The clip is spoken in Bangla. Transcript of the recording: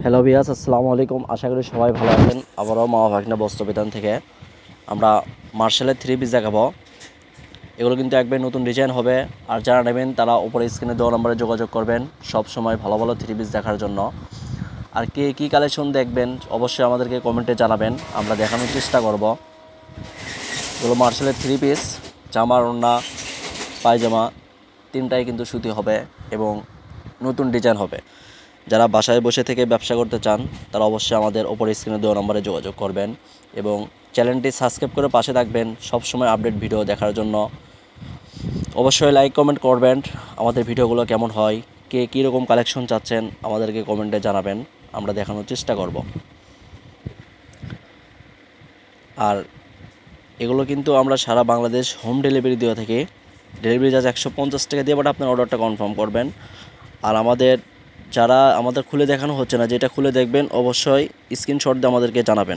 হ্যালো ভিউয়ার্স, আসসালামু আলাইকুম। আশা করি সবাই ভালো আছেন। আবারও মা ভাগনা বস্ত্র বিতান থেকে আমরা মার্শালের থ্রি পিস দেখাবো। এগুলো কিন্তু একবার নতুন ডিজাইন হবে। আর যারা নেবেন তারা উপরে স্ক্রিনে দেওয়া নম্বরে যোগাযোগ করবেন সব সময় ভালো ভালো থ্রি পিস দেখার জন্য। আর কে কী কালেকশন দেখবেন অবশ্যই আমাদেরকে কমেন্টে জানাবেন, আমরা দেখানোর চেষ্টা করব। এগুলো মার্শালের থ্রি পিস, জামার ওড়না পায়জামা তিনটাই কিন্তু সুতি হবে এবং নতুন ডিজাইন হবে। যারা বাসায় বসে থেকে ব্যবসা করতে চান তারা অবশ্যই আমাদের ওপরে স্ক্রিনে দেওয়া নম্বরে যোগাযোগ করবেন এবং চ্যানেলটি সাবস্ক্রাইব করে পাশে থাকবেন সব সময় আপডেট ভিডিও দেখার জন্য। অবশ্যই লাইক কমেন্ট করবেন আমাদের ভিডিওগুলো কেমন হয়, কে কী রকম কালেকশন চাচ্ছেন আমাদেরকে কমেন্টে জানাবেন, আমরা দেখানোর চেষ্টা করব। আর এগুলো কিন্তু আমরা সারা বাংলাদেশ হোম ডেলিভারি দেওয়া থাকি। ডেলিভারি চার্জ 150 টাকা দিয়ে বাট আপনার অর্ডারটা কনফার্ম করবেন। আর আমাদের খুলে দেখানো হচ্ছে না, যেটা খুলে দেখবেন অবশ্যই স্ক্রিনশট দিয়ে আমাদেরকে জানাবেন।